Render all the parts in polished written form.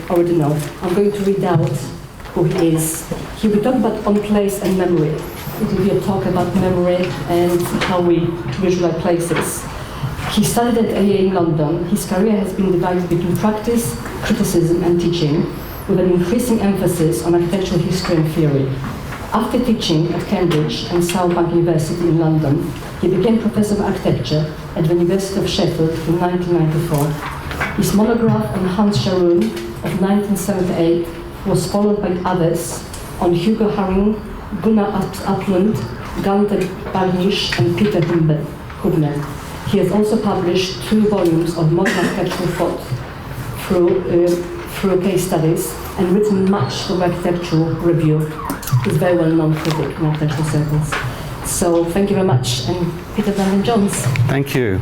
already know. I'm going to read out who he is. He will talk about on place and memory. It will be a talk about memory and how we visualize places. He studied at AA in London. His career has been divided between practice, criticism, and teaching, with an increasing emphasis on architectural history and theory. After teaching at Cambridge and South Bank University in London, he became Professor of Architecture at the University of Sheffield in 1994. His monograph on Hans Scharoun of 1978 was followed by others on Hugo Haring, Gunnar Aplund, Gunther Barnisch, and Peter Hubner. He has also published 2 volumes of modern architectural thought through case studies and written much for architectural review. He's a very well-known critic in architectural circles. So thank you very much, and Peter Van Jones. Thank you.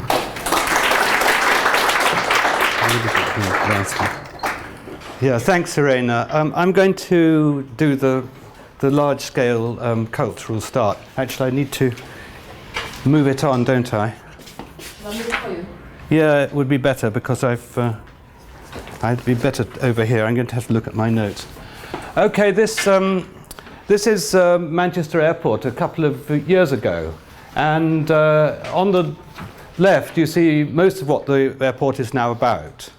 Yeah, thanks, Irena. I'm going to do the large-scale cultural start. Actually, I need to move it on, don't I? I'll move it for you. Yeah, it would be better because I'd be better over here. I'm going to have to look at my notes. Okay, this is Manchester Airport a couple of years ago, and on the left you see most of what the airport is now about,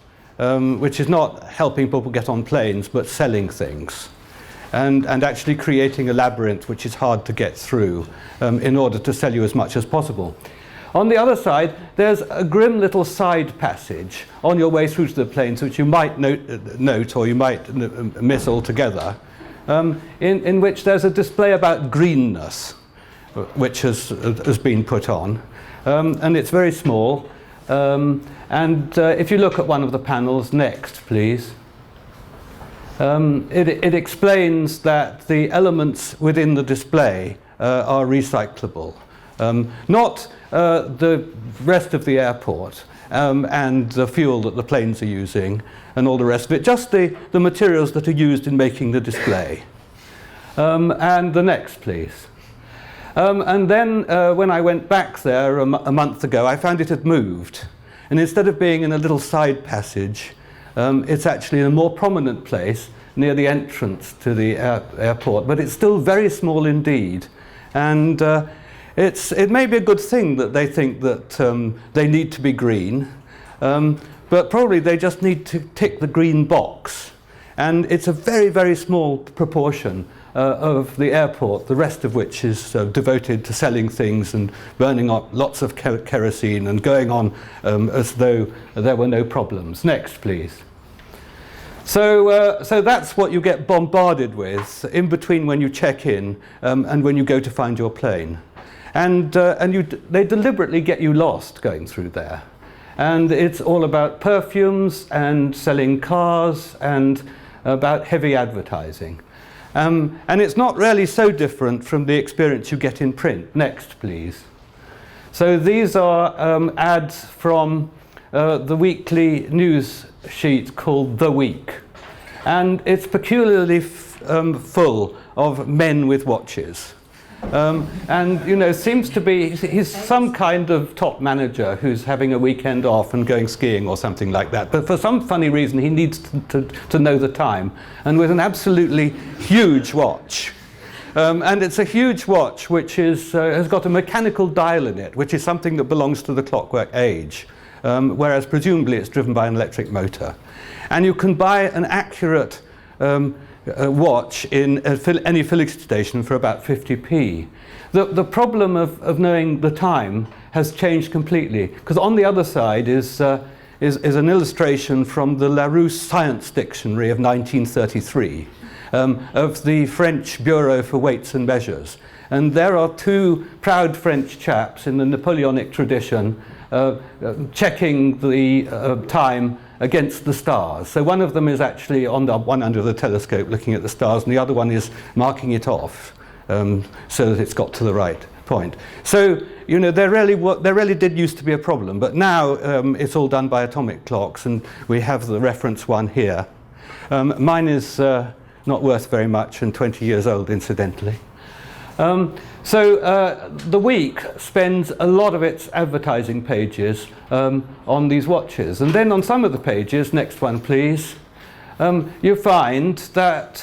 which is not helping people get on planes but selling things, and actually creating a labyrinth which is hard to get through in order to sell you as much as possible. On the other side, there's a grim little side passage on your way through to the planes, which you might note or you might miss altogether, in which there's a display about greenness, which has been put on. And it's very small. And if you look at one of the panels next, please, it explains that the elements within the display are recyclable. Not the rest of the airport and the fuel that the planes are using and all the rest of it, just the materials that are used in making the display. And the next, please. And then when I went back there a month ago, I found it had moved. And instead of being in a little side passage, it's actually in a more prominent place near the entrance to the airport, but it's still very small indeed. And it may be a good thing that they think that they need to be green, but probably they just need to tick the green box. And it's a very, very small proportion of the airport, the rest of which is devoted to selling things and burning up lots of kerosene and going on as though there were no problems. Next, please. So that's what you get bombarded with in between when you check in and when you go to find your plane. And they deliberately get you lost going through there. And it's all about perfumes and selling cars and about heavy advertising. And it's not really so different from the experience you get in print. Next, please. So these are ads from the weekly news sheet called The Week. And it's peculiarly full of men with watches. And, you know, seems to be, he's some kind of top manager who's having a weekend off and going skiing or something like that. But for some funny reason, he needs to know the time. And with an absolutely huge watch. And it's a huge watch which has got a mechanical dial in it, which is something that belongs to the clockwork age. Whereas presumably it's driven by an electric motor. And you can buy an accurate watch in any filling station for about 50p. The problem of knowing the time has changed completely, because on the other side is an illustration from the Larousse Science Dictionary of 1933 of the French Bureau for Weights and Measures. And there are 2 proud French chaps in the Napoleonic tradition checking the time against the stars. So one of them is actually on the one under the telescope looking at the stars, and the other one is marking it off so that it's got to the right point. So, you know, there really did used to be a problem, but now it's all done by atomic clocks, and we have the reference one here. Mine is not worth very much and 20 years old, incidentally. So The Week spends a lot of its advertising pages on these watches. And then on some of the pages, next one please, you find that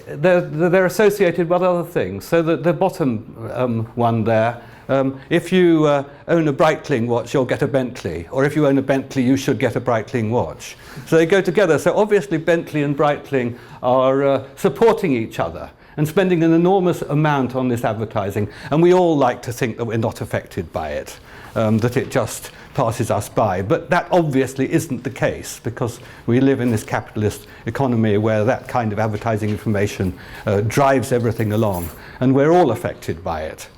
they're associated with other things. So the bottom one there, if you own a Breitling watch, you'll get a Bentley. Or if you own a Bentley, you should get a Breitling watch. So they go together. So obviously Bentley and Breitling are supporting each other and spending an enormous amount on this advertising. And we all like to think that we're not affected by it, that it just passes us by. But that obviously isn't the case, because we live in this capitalist economy where that kind of advertising information drives everything along, and we're all affected by it.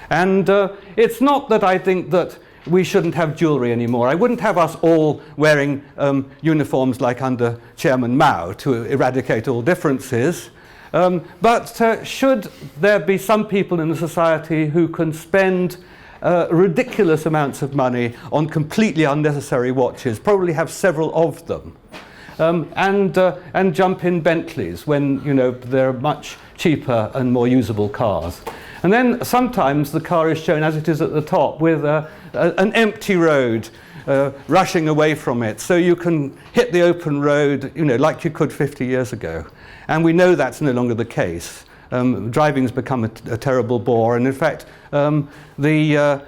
And it's not that I think that we shouldn't have jewellery anymore. I wouldn't have us all wearing uniforms like under Chairman Mao to eradicate all differences. But should there be some people in the society who can spend ridiculous amounts of money on completely unnecessary watches, probably have several of them, and jump in Bentleys when, you know, they're much cheaper and more usable cars. And then sometimes the car is shown as it is at the top, with an empty road rushing away from it, so you can hit the open road, you know, like you could 50 years ago. And we know that's no longer the case. Driving's become a terrible bore, and in fact, the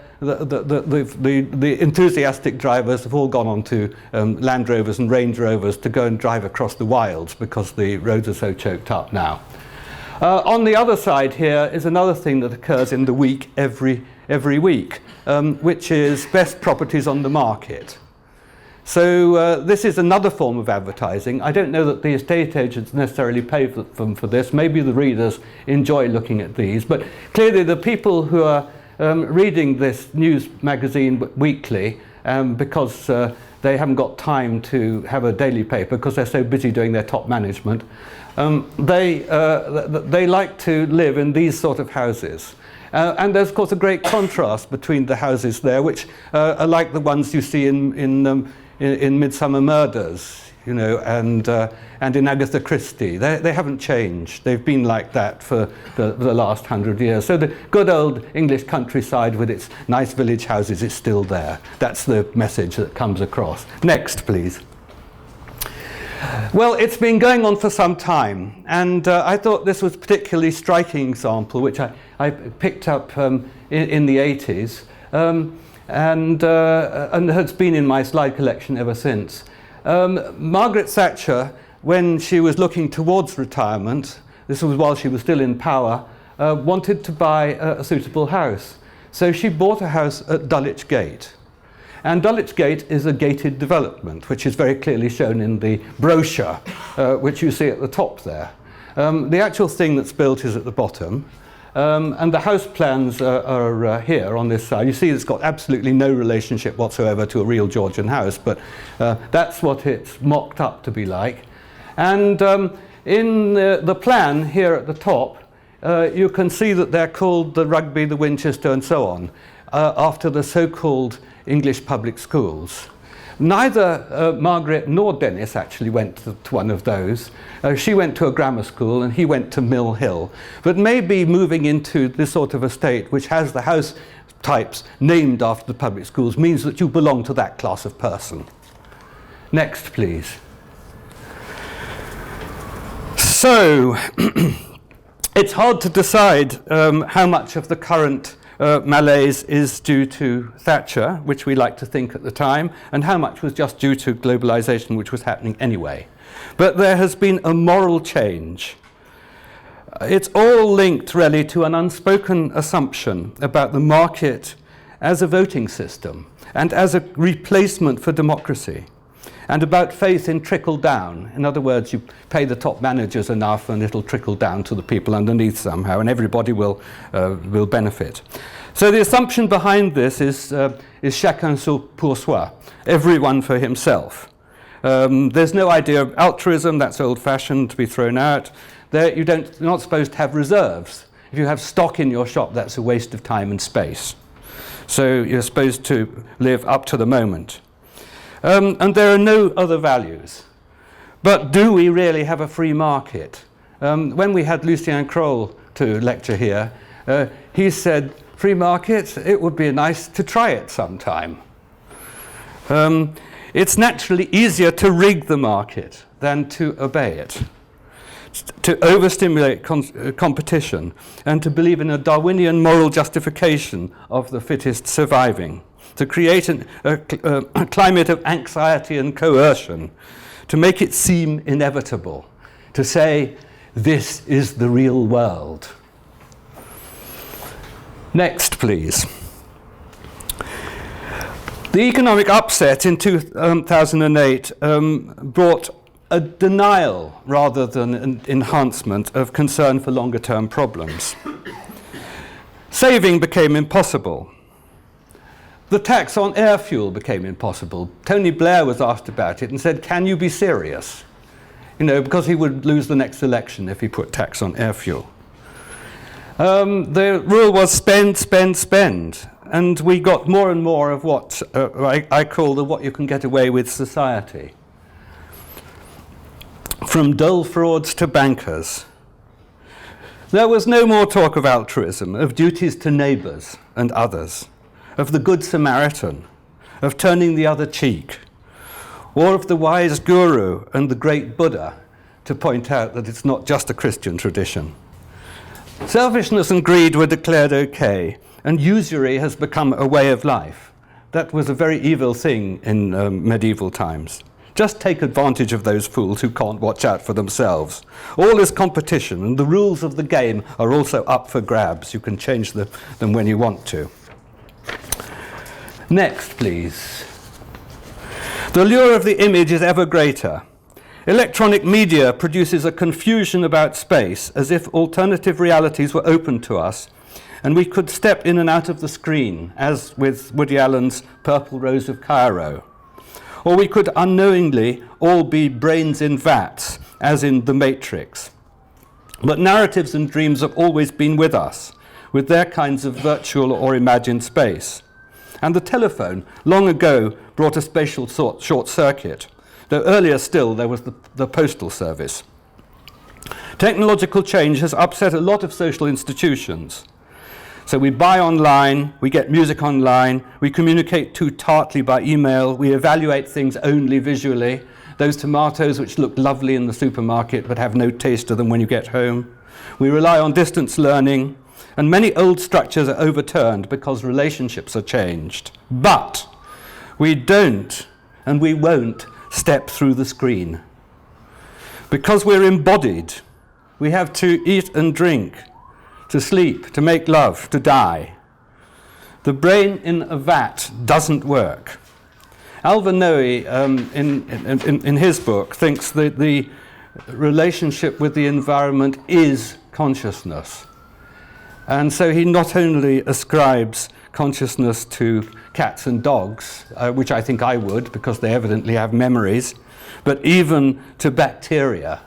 enthusiastic drivers have all gone on to Land Rovers and Range Rovers to go and drive across the wilds because the roads are so choked up now. On the other side here is another thing that occurs in the week every week, which is best properties on the market. So this is another form of advertising. I don't know that the estate agents necessarily pay them for this. Maybe the readers enjoy looking at these. But clearly the people who are reading this news magazine weekly because they haven't got time to have a daily paper because they're so busy doing their top management, they like to live in these sort of houses. And there's, of course, a great contrast between the houses there, which are like the ones you see in Midsummer Murders, you know, and in Agatha Christie. They haven't changed. They've been like that for the last 100 years. So the good old English countryside with its nice village houses is still there. That's the message that comes across. Next, please. Well, it's been going on for some time, and I thought this was a particularly striking example, which I picked up in the 80s, and has been in my slide collection ever since. Margaret Thatcher, when she was looking towards retirement, this was while she was still in power, wanted to buy a suitable house. So she bought a house at Dulwich Gate. And Dulwich Gate is a gated development, which is very clearly shown in the brochure, which you see at the top there. The actual thing that's built is at the bottom. And the house plans are here on this side. You see it's got absolutely no relationship whatsoever to a real Georgian house, but that's what it's mocked up to be like. And in the plan here at the top, you can see that they're called the Rugby, the Winchester, and so on, after the so-called English public schools. Neither Margaret nor Dennis actually went to one of those. She went to a grammar school and he went to Mill Hill. But maybe moving into this sort of estate, which has the house types named after the public schools, means that you belong to that class of person. Next, please. So, it's hard to decide how much of the current malaise is due to Thatcher, which we like to think at the time, and how much was just due to globalization, which was happening anyway. But there has been a moral change. It's all linked really to an unspoken assumption about the market as a voting system and as a replacement for democracy, and about faith in trickle down. In other words, you pay the top managers enough and it'll trickle down to the people underneath somehow, and everybody will benefit. So the assumption behind this is chacun pour soi, everyone for himself. There's no idea of altruism, that's old-fashioned, to be thrown out. You're not supposed to have reserves. If you have stock in your shop, that's a waste of time and space. So you're supposed to live up to the moment. And there are no other values. But do we really have a free market? When we had Lucien Kroll to lecture here, he said, free market, it would be nice to try it sometime. It's naturally easier to rig the market. than to obey it, to overstimulate competition, and to believe in a Darwinian moral justification of the fittest surviving, to create a climate of anxiety and coercion, to make it seem inevitable, to say, this is the real world. Next, please. The economic upset in 2008 brought a denial rather than an enhancement of concern for longer-term problems. Saving became impossible. The tax on air fuel became impossible. Tony Blair was asked about it and said, can you be serious? You know, because he would lose the next election if he put tax on air fuel. The rule was spend, spend, spend. And we got more and more of what I call the what you can get away with society. From dole frauds to bankers. There was no more talk of altruism, of duties to neighbours and others, of the Good Samaritan, of turning the other cheek, or of the wise guru and the great Buddha to point out that it's not just a Christian tradition. Selfishness and greed were declared okay, and usury has become a way of life. That was a very evil thing in medieval times. Just take advantage of those fools who can't watch out for themselves. All is competition, and the rules of the game are also up for grabs. You can change them when you want to. Next, please. The lure of the image is ever greater. Electronic media produces a confusion about space, as if alternative realities were open to us, and we could step in and out of the screen, as with Woody Allen's Purple Rose of Cairo. Or we could unknowingly all be brains in vats, as in The Matrix. But narratives and dreams have always been with us, with their kinds of virtual or imagined space. And the telephone, long ago, brought a spatial short circuit, though earlier still there was the postal service. Technological change has upset a lot of social institutions. So we buy online, we get music online, we communicate too tartly by email, we evaluate things only visually, those tomatoes which look lovely in the supermarket but have no taste to them when you get home. We rely on distance learning, and many old structures are overturned because relationships are changed. But we don't, and we won't, step through the screen. Because we're embodied, we have to eat and drink, to sleep, to make love, to die. The brain in a vat doesn't work. Alvin Noe, in his book, thinks that the relationship with the environment is consciousness. And so he not only ascribes consciousness to cats and dogs, which I think I would, because they evidently have memories, but even to bacteria,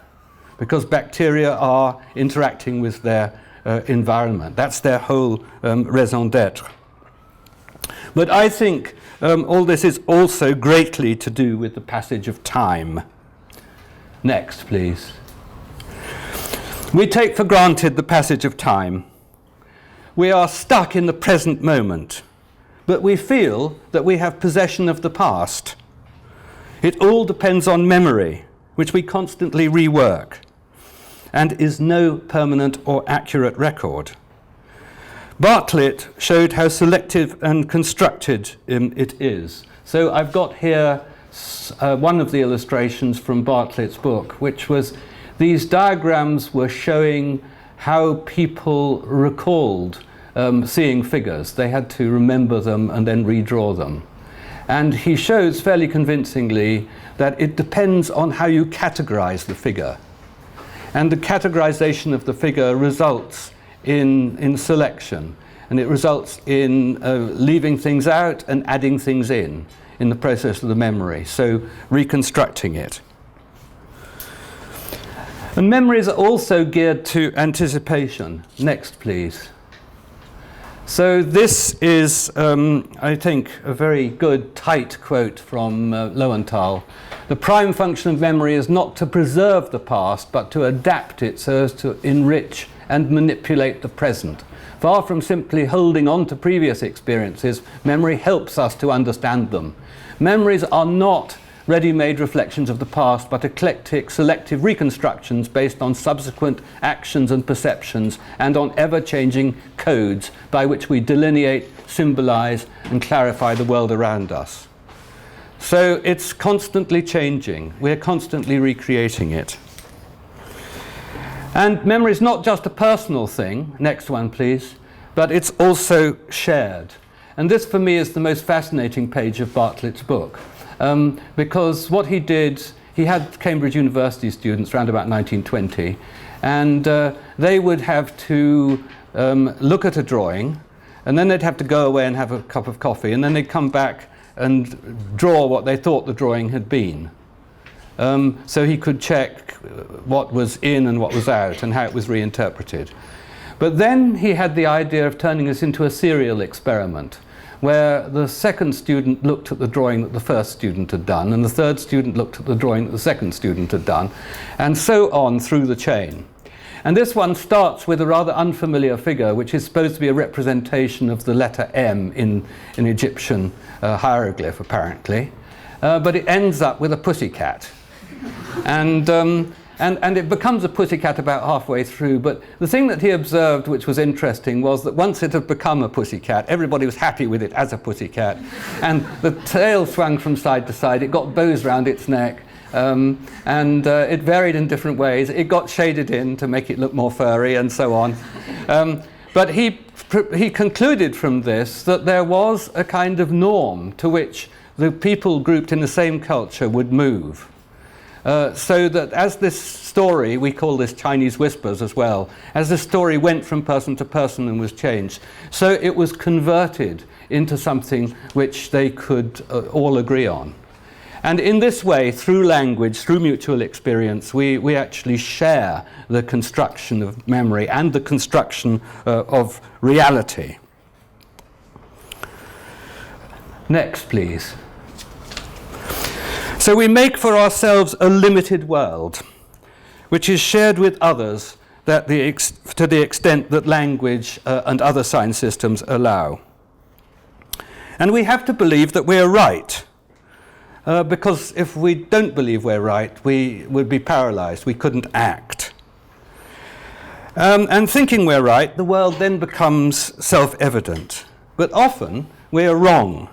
because bacteria are interacting with their environment. That's their whole raison d'etre. But I think all this is also greatly to do with the passage of time. Next, please. We take for granted the passage of time. We are stuck in the present moment, but we feel that we have possession of the past. It all depends on memory, which we constantly rework, and is no permanent or accurate record. Bartlett showed how selective and constructed it is. So I've got here one of the illustrations from Bartlett's book, which was these diagrams were showing how people recalled seeing figures. They had to remember them and then redraw them. And he shows fairly convincingly that it depends on how you categorize the figure. And the categorization of the figure results in selection, and it results in leaving things out and adding things in the process of the memory, so reconstructing it. And memories are also geared to anticipation. Next, please. So this is, I think, a very good, tight quote from Lowenthal. The prime function of memory is not to preserve the past, but to adapt it so as to enrich and manipulate the present. Far from simply holding on to previous experiences, memory helps us to understand them. Memories are not ready-made reflections of the past, but eclectic, selective reconstructions based on subsequent actions and perceptions, and on ever-changing codes by which we delineate, symbolize, and clarify the world around us. So it's constantly changing. We're constantly recreating it. And memory is not just a personal thing, next one please, but it's also shared. And this for me is the most fascinating page of Bartlett's book, because what he did, he had Cambridge University students around about 1920, and they would have to look at a drawing, and then they'd have to go away and have a cup of coffee, and then they'd come back and draw what they thought the drawing had been. So he could check what was in and what was out and how it was reinterpreted. But then he had the idea of turning this into a serial experiment, where the second student looked at the drawing that the first student had done, and the third student looked at the drawing that the second student had done, and so on through the chain. And this one starts with a rather unfamiliar figure, which is supposed to be a representation of the letter M in an Egyptian hieroglyph, apparently. But it ends up with a pussycat. And it becomes a pussycat about halfway through. But the thing that he observed, which was interesting, was that once it had become a pussycat, everybody was happy with it as a pussycat. And the tail swung from side to side. It got bows round its neck. It varied in different ways. It got shaded in to make it look more furry and so on. But he concluded from this that there was a kind of norm to which the people grouped in the same culture would move. So that as this story, we call this Chinese whispers as well, as this story went from person to person and was changed, so it was converted into something which they could all agree on. And in this way, through language, through mutual experience, we actually share the construction of memory and the construction of reality. Next, please. So we make for ourselves a limited world, which is shared with others to the extent that language and other sign systems allow. And we have to believe that we're right. Because if we don't believe we're right, we would be paralyzed. We couldn't act. And thinking we're right, the world then becomes self-evident. But often, we're wrong.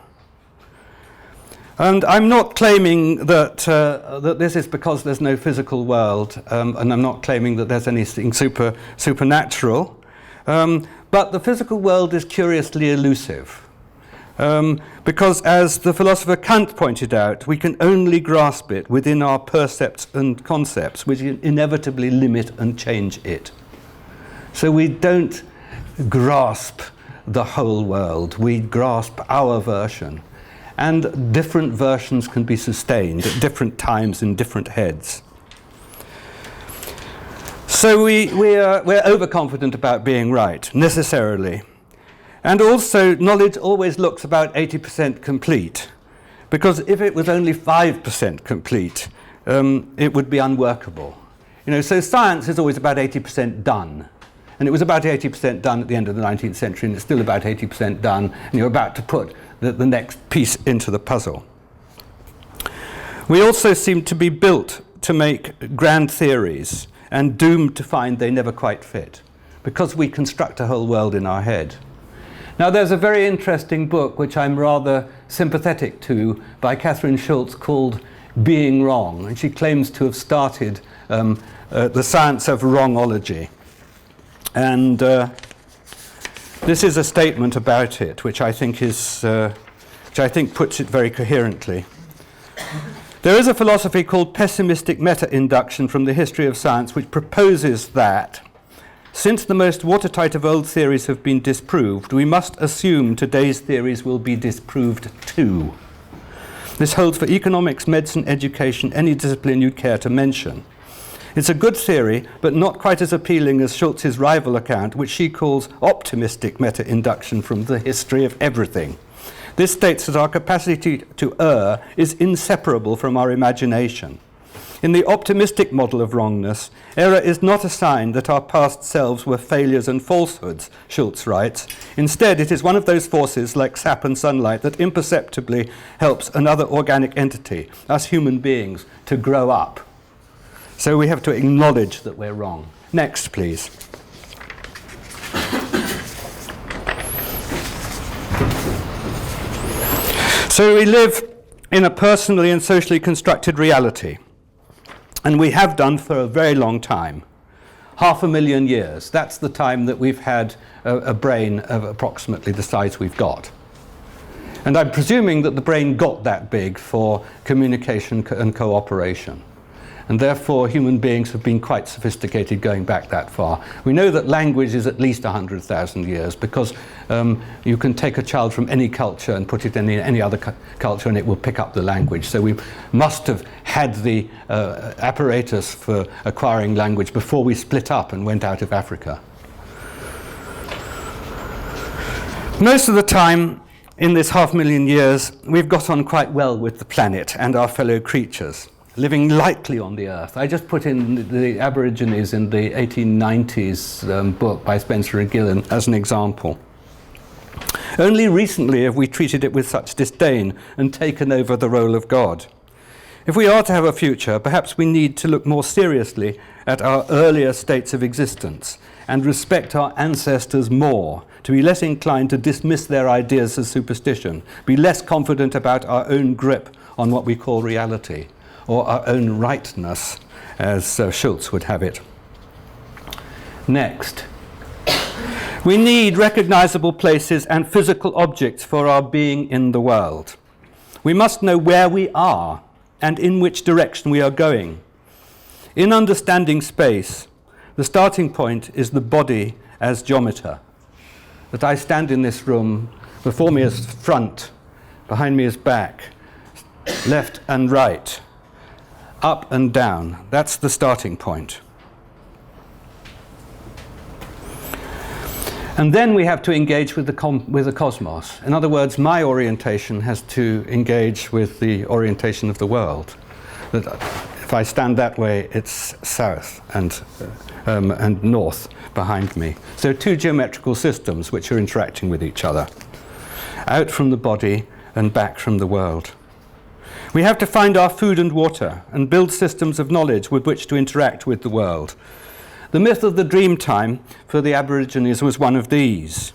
And I'm not claiming that this is because there's no physical world, and I'm not claiming that there's anything supernatural. But the physical world is curiously elusive. Because as the philosopher Kant pointed out, we can only grasp it within our percepts and concepts, which inevitably limit and change it. So we don't grasp the whole world, we grasp our version. And different versions can be sustained at different times in different heads. So we're overconfident about being right, necessarily. And also, knowledge always looks about 80% complete, because if it was only 5% complete, it would be unworkable. So science is always about 80% done. And it was about 80% done at the end of the 19th century, and it's still about 80% done, and you're about to put the next piece into the puzzle. We also seem to be built to make grand theories, and doomed to find they never quite fit, because we construct a whole world in our head. Now, there's a very interesting book which I'm rather sympathetic to by Catherine Schultz called Being Wrong, and she claims to have started the science of wrongology. And this is a statement about it, which I think puts it very coherently. There is a philosophy called pessimistic meta-induction from the history of science, which proposes that since the most watertight of old theories have been disproved, we must assume today's theories will be disproved too. This holds for economics, medicine, education, any discipline you'd care to mention. It's a good theory, but not quite as appealing as Schultz's rival account, which she calls optimistic meta-induction from the history of everything. This states that our capacity to err is inseparable from our imagination. In the optimistic model of wrongness, error is not a sign that our past selves were failures and falsehoods, Schultz writes. Instead, it is one of those forces like sap and sunlight that imperceptibly helps another organic entity, us human beings, to grow up. So we have to acknowledge that we're wrong. Next, please. So we live in a personally and socially constructed reality. And we have done for a very long time. 500,000 years. That's the time that we've had a brain of approximately the size we've got. And I'm presuming that the brain got that big for communication and cooperation. And therefore, human beings have been quite sophisticated going back that far. We know that language is at least 100,000 years because you can take a child from any culture and put it in any other culture and it will pick up the language. So we must have had the apparatus for acquiring language before we split up and went out of Africa. Most of the time in this 500,000 years, we've got on quite well with the planet and our fellow creatures, living lightly on the earth. I just put in the Aborigines in the 1890s book by Spencer and Gillen as an example. Only recently have we treated it with such disdain and taken over the role of God. If we are to have a future, perhaps we need to look more seriously at our earlier states of existence and respect our ancestors more, to be less inclined to dismiss their ideas as superstition, be less confident about our own grip on what we call reality, or our own rightness, as Schultz would have it. Next. We need recognizable places and physical objects for our being in the world. We must know where we are and in which direction we are going. In understanding space, the starting point is the body as geometer. That I stand in this room, before me is front, behind me is back, left and right, up and down. That's the starting point. And then we have to engage with the cosmos. In other words, my orientation has to engage with the orientation of the world. That if I stand that way, it's south and north behind me. So two geometrical systems which are interacting with each other. Out from the body and back from the world. We have to find our food and water and build systems of knowledge with which to interact with the world. The myth of the dream time for the Aborigines was one of these.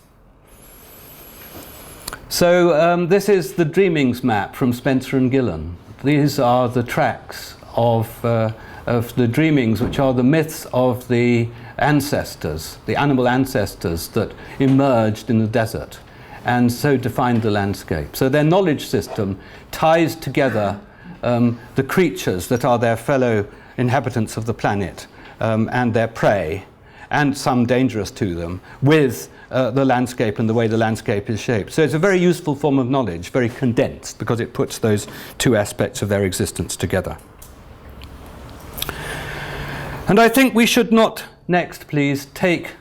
So this is the Dreamings map from Spencer and Gillen. These are the tracks of the dreamings, which are the myths of the ancestors, the animal ancestors that emerged in the desert and so defined the landscape. So their knowledge system ties together the creatures that are their fellow inhabitants of the planet and their prey, and some dangerous to them, with the landscape and the way the landscape is shaped. So it's a very useful form of knowledge, very condensed, because it puts those two aspects of their existence together. And I think we should not, next please, take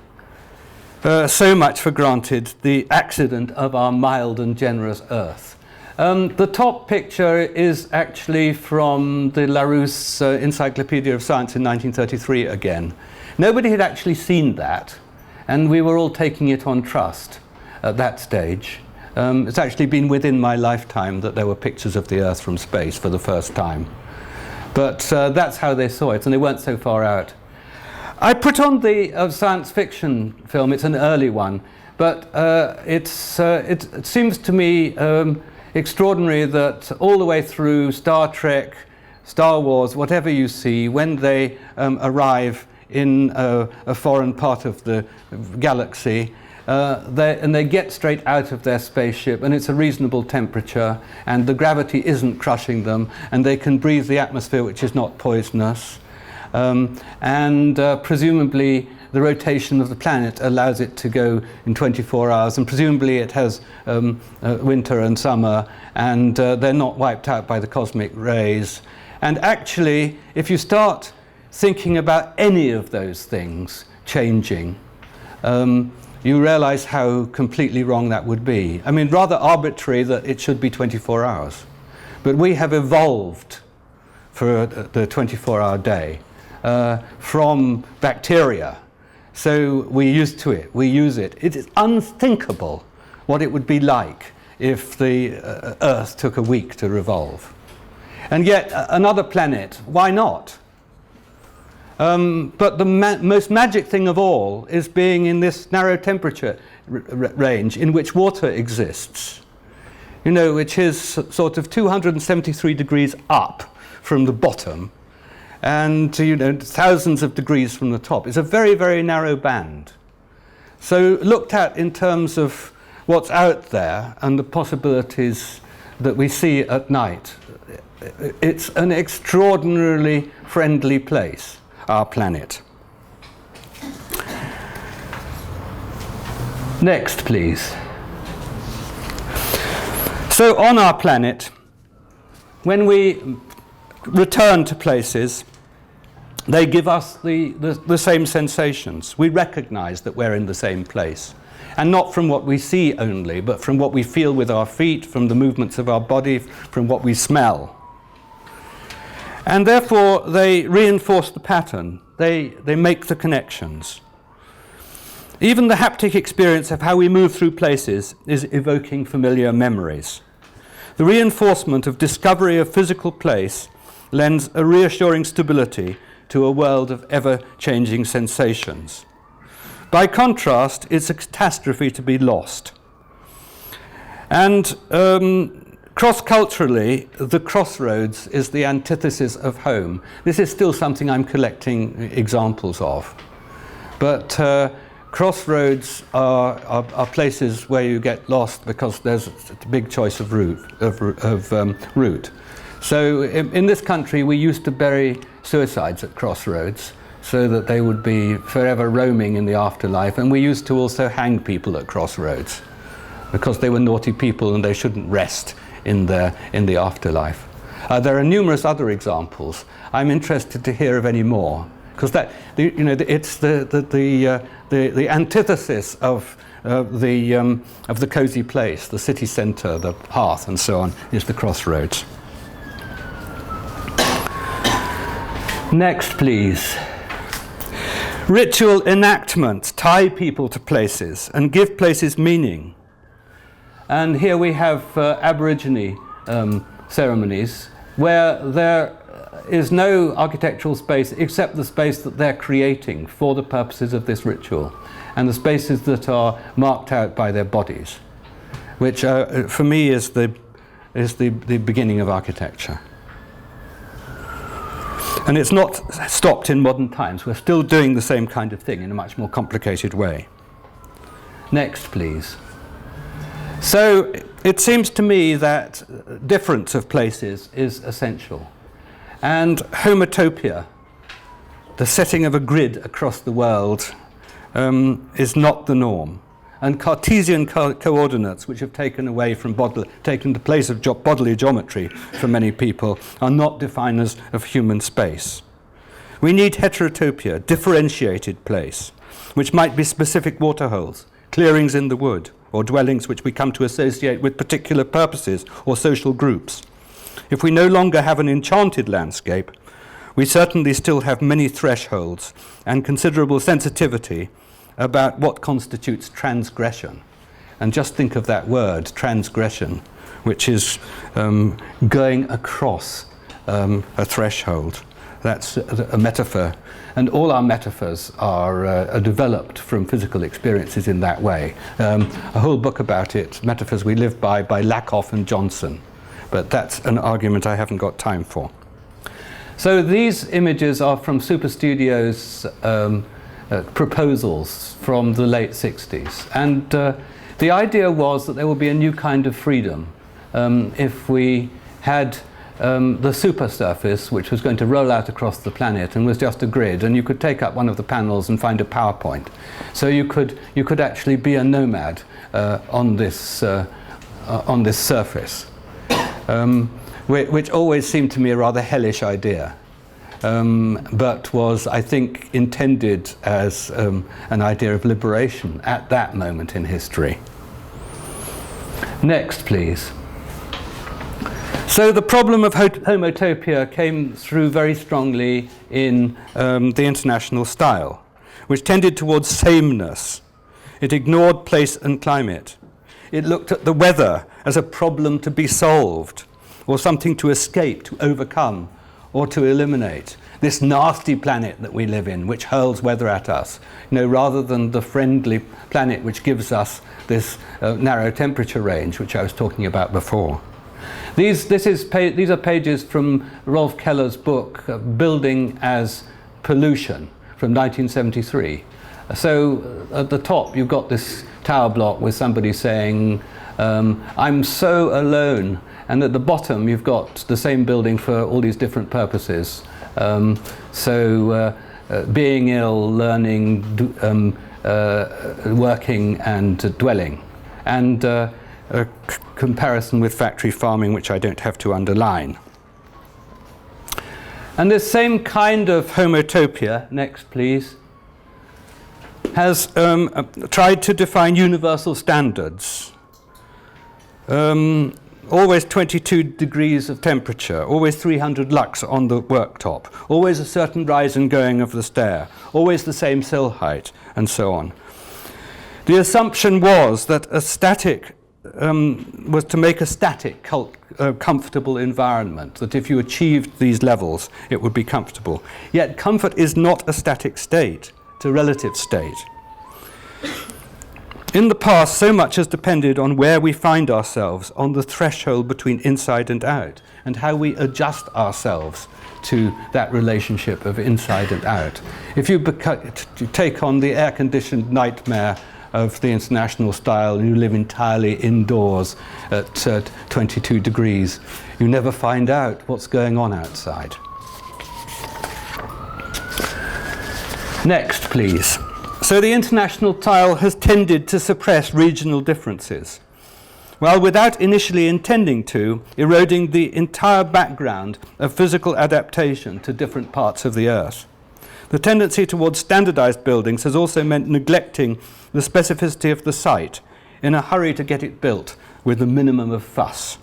so much for granted the accident of our mild and generous Earth. The top picture is actually from the Larousse Encyclopedia of Science in 1933 again. Nobody had actually seen that, and we were all taking it on trust at that stage. It's actually been within my lifetime that there were pictures of the Earth from space for the first time. But that's how they saw it, and they weren't so far out. I put on the science fiction film. It's an early one, but it seems to me extraordinary that all the way through Star Trek, Star Wars, whatever you see, when they arrive in a foreign part of the galaxy, and they get straight out of their spaceship, and it's a reasonable temperature, and the gravity isn't crushing them, and they can breathe the atmosphere, which is not poisonous. And presumably the rotation of the planet allows it to go in 24 hours, and presumably it has winter and summer, and they're not wiped out by the cosmic rays. And actually, if you start thinking about any of those things changing, you realize how completely wrong that would be. I mean, rather arbitrary that it should be 24 hours. But we have evolved for the 24-hour day from bacteria. So we're used to it, we use it. It is unthinkable what it would be like if the Earth took a week to revolve. And yet another planet, why not? But the most magic thing of all is being in this narrow temperature range in which water exists, you know, which is sort of 273 degrees up from the bottom and, you know, thousands of degrees from the top. It's a very, very narrow band. So looked at in terms of what's out there and the possibilities that we see at night, it's an extraordinarily friendly place, our planet. Next, please. So on our planet, when we return to places, they give us the same sensations. We recognize that we're in the same place. And not from what we see only, but from what we feel with our feet, from the movements of our body, from what we smell. And therefore, they reinforce the pattern. They make the connections. Even the haptic experience of how we move through places is evoking familiar memories. The reinforcement of discovery of physical place lends a reassuring stability to a world of ever-changing sensations. By contrast, it's a catastrophe to be lost. And cross-culturally, the crossroads is the antithesis of home. This is still something I'm collecting examples of. But crossroads are places where you get lost because there's a big choice of route. So in this country, we used to bury suicides at crossroads so that they would be forever roaming in the afterlife. And we used to also hang people at crossroads because they were naughty people and they shouldn't rest in the afterlife. There are numerous other examples. I'm interested to hear of any more, because it's the antithesis of the cozy place, the city centre, the hearth, and so on, is the crossroads. Next, please. Ritual enactments tie people to places and give places meaning. And here we have Aborigine ceremonies where there is no architectural space except the space that they're creating for the purposes of this ritual, and the spaces that are marked out by their bodies, which for me is the beginning of architecture. And it's not stopped in modern times. We're still doing the same kind of thing in a much more complicated way. Next, please. So it seems to me that difference of places is essential. And homotopia, the setting of a grid across the world, is not the norm. And Cartesian coordinates, which have taken the place of bodily geometry for many people, are not definers of human space. We need heterotopia, differentiated place, which might be specific waterholes, clearings in the wood, or dwellings which we come to associate with particular purposes or social groups. If we no longer have an enchanted landscape, we certainly still have many thresholds and considerable sensitivity about what constitutes transgression. And just think of that word, transgression, which is going across a threshold. That's a metaphor. And all our metaphors are developed from physical experiences in that way. A whole book about it, Metaphors We Live By Lakoff and Johnson. But that's an argument I haven't got time for. So these images are from Super Studio's proposals from the late 60s. And the idea was that there would be a new kind of freedom if we had the supersurface, which was going to roll out across the planet and was just a grid, and you could take up one of the panels and find a PowerPoint. So you could actually be a nomad on this surface, which always seemed to me a rather hellish idea. But was, I think, intended as an idea of liberation at that moment in history. Next, please. So the problem of homotopia came through very strongly in the international style, which tended towards sameness. It ignored place and climate. It looked at the weather as a problem to be solved, or something to escape, to overcome, or to eliminate. This nasty planet that we live in, which hurls weather at us, rather than the friendly planet which gives us this narrow temperature range, which I was talking about before. These are pages from Rolf Keller's book, Building as Pollution, from 1973. So at the top you've got this tower block with somebody saying, I'm so alone, and at the bottom you've got the same building for all these different purposes. Being ill, learning, working and dwelling, and a comparison with factory farming, which I don't have to underline. And this same kind of homotopia, next please, has tried to define universal standards. Always 22 degrees of temperature, always 300 lux on the worktop, always a certain rise and going of the stair, always the same sill height, and so on. The assumption was that a static was to make a static comfortable environment, that if you achieved these levels, it would be comfortable. Yet comfort is not a static state, it's a relative state. In the past, so much has depended on where we find ourselves on the threshold between inside and out, and how we adjust ourselves to that relationship of inside and out. If you take on the air-conditioned nightmare of the international style and you live entirely indoors at 22 degrees, you never find out what's going on outside. Next, please. So the international style has tended to suppress regional differences, while without initially intending to, eroding the entire background of physical adaptation to different parts of the earth. The tendency towards standardized buildings has also meant neglecting the specificity of the site in a hurry to get it built with the minimum of fuss.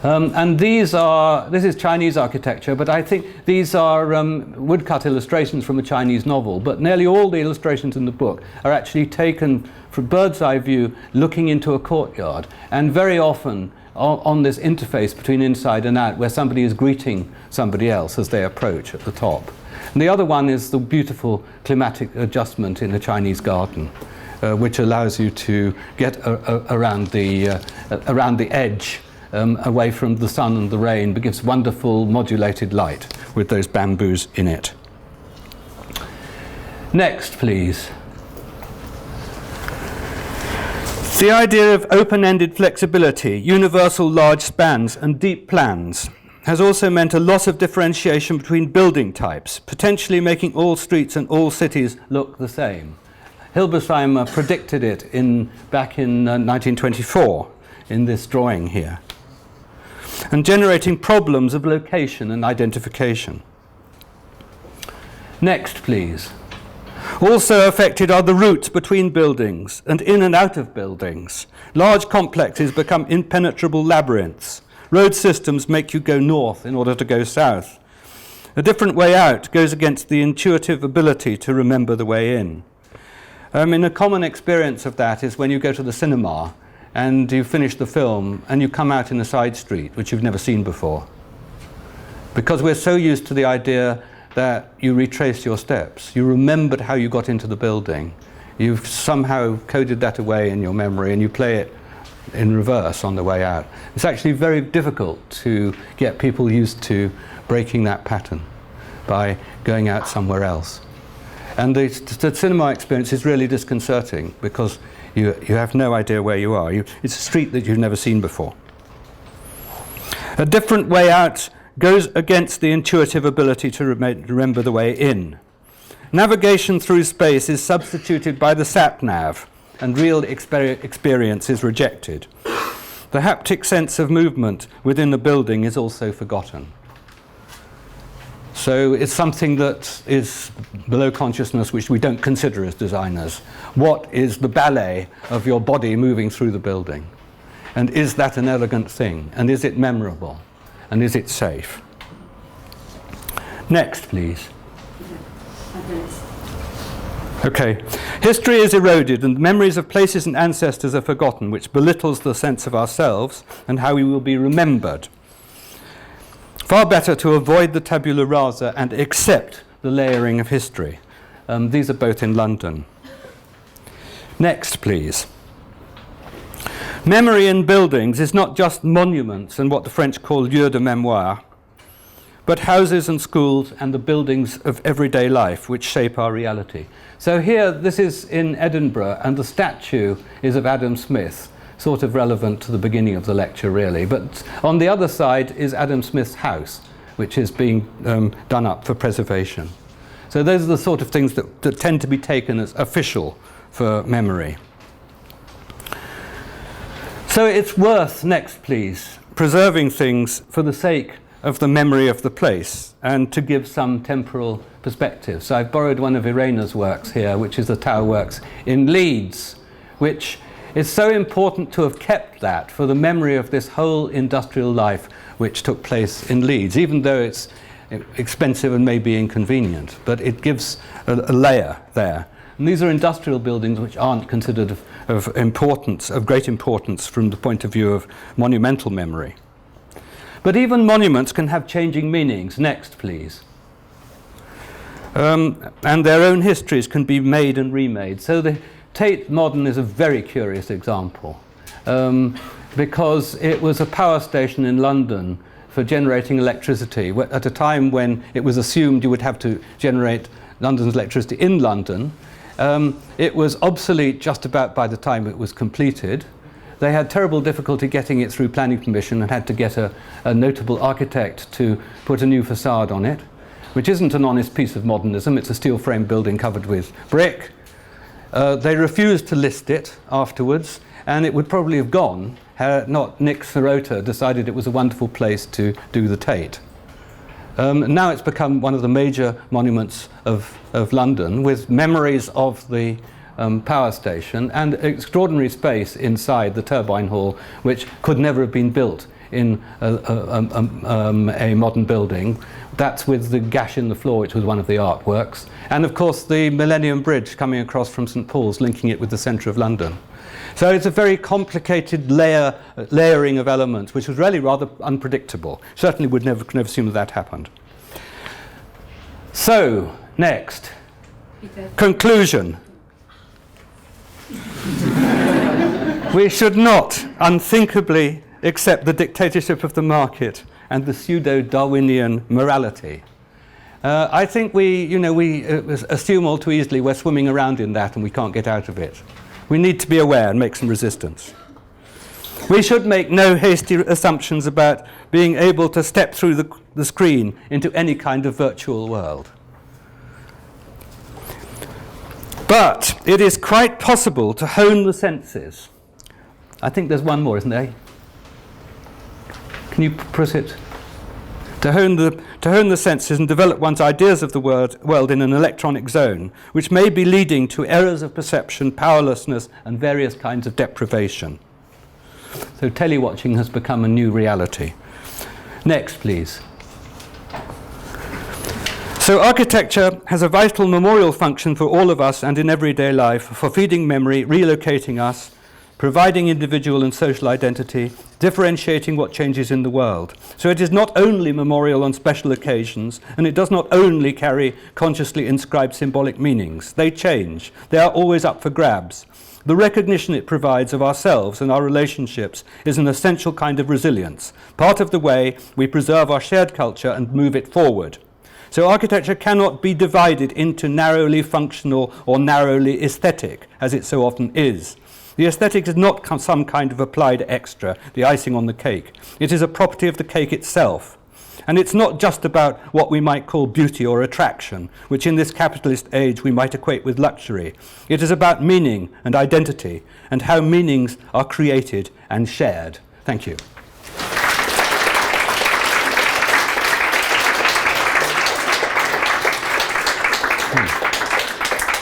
And this is Chinese architecture, but I think these are woodcut illustrations from a Chinese novel, but nearly all the illustrations in the book are actually taken from bird's eye view, looking into a courtyard, and very often on this interface between inside and out, where somebody is greeting somebody else as they approach at the top. And the other one is the beautiful climatic adjustment in a Chinese garden, which allows you to get around the edge, away from the sun and the rain, but gives wonderful modulated light with those bamboos in it. Next, please. The idea of open-ended flexibility, universal large spans and deep plans has also meant a loss of differentiation between building types, potentially making all streets and all cities look the same. Hilbersheimer predicted it back in 1924 in this drawing here, and generating problems of location and identification. Next, please. Also affected are the routes between buildings and in and out of buildings. Large complexes become impenetrable labyrinths. Road systems make you go north in order to go south. A different way out goes against the intuitive ability to remember the way in. A common experience of that is when you go to the cinema and you finish the film and you come out in a side street which you've never seen before. Because we're so used to the idea that you retrace your steps, you remembered how you got into the building, you've somehow coded that away in your memory and you play it in reverse on the way out. It's actually very difficult to get people used to breaking that pattern by going out somewhere else. And the cinema experience is really disconcerting because you have no idea where you are. It's a street that you've never seen before. A different way out goes against the intuitive ability to remember the way in. Navigation through space is substituted by the sat-nav, and real experience is rejected. The haptic sense of movement within the building is also forgotten. So it's something that is below consciousness, which we don't consider as designers. What is the ballet of your body moving through the building? And is that an elegant thing? And is it memorable? And is it safe? Next, please. Okay. History is eroded and memories of places and ancestors are forgotten, which belittles the sense of ourselves and how we will be remembered. Far better to avoid the tabula rasa and accept the layering of history. These are both in London. Next, please. Memory in buildings is not just monuments and what the French call lieux de mémoire, but houses and schools and the buildings of everyday life which shape our reality. So here, this is in Edinburgh, and the statue is of Adam Smith, sort of relevant to the beginning of the lecture, really. But on the other side is Adam Smith's house, which is being done up for preservation. So those are the sort of things that tend to be taken as official for memory. So it's worth, next please, preserving things for the sake of the memory of the place and to give some temporal perspective. So I've borrowed one of Irena's works here, which is the Tower Works in Leeds, which is so important to have kept that for the memory of this whole industrial life which took place in Leeds, even though it's expensive and maybe inconvenient, but it gives a layer there. And these are industrial buildings which aren't considered of importance, of great importance from the point of view of monumental memory. But even monuments can have changing meanings. Next, please. And their own histories can be made and remade. So the Tate Modern is a very curious example because it was a power station in London for generating electricity at a time when it was assumed you would have to generate London's electricity in London. It was obsolete just about by the time it was completed. They had terrible difficulty getting it through planning permission and had to get a notable architect to put a new facade on it, which isn't an honest piece of modernism. It's a steel frame building covered with brick. They refused to list it afterwards, and it would probably have gone had not Nick Sirota decided it was a wonderful place to do the Tate. Now it's become one of the major monuments of London, with memories of the power station and extraordinary space inside the turbine hall, which could never have been built in a modern building. That's with the gash in the floor, which was one of the artworks. And of course the Millennium Bridge coming across from St Paul's, linking it with the centre of London. So it's a very complicated layering of elements, which was really rather unpredictable. Certainly would never assume that happened. So, next. Conclusion. We should not unthinkably accept the dictatorship of the market and the pseudo-Darwinian morality. I think we assume all too easily we're swimming around in that and we can't get out of it. We need to be aware and make some resistance. We should make no hasty assumptions about being able to step through the screen into any kind of virtual world. But it is quite possible to hone the senses. I think there's one more, isn't there? Can you press it? To hone the senses and develop one's ideas of the world in an electronic zone, which may be leading to errors of perception, powerlessness, and various kinds of deprivation. So telewatching has become a new reality. Next, please. So architecture has a vital memorial function for all of us and in everyday life, for feeding memory, relocating us, providing individual and social identity, differentiating what changes in the world. So it is not only memorial on special occasions, and it does not only carry consciously inscribed symbolic meanings. They change. They are always up for grabs. The recognition it provides of ourselves and our relationships is an essential kind of resilience, part of the way we preserve our shared culture and move it forward. So architecture cannot be divided into narrowly functional or narrowly aesthetic, as it so often is. The aesthetic is not some kind of applied extra, the icing on the cake. It is a property of the cake itself. And it's not just about what we might call beauty or attraction, which in this capitalist age we might equate with luxury. It is about meaning and identity, and how meanings are created and shared. Thank you.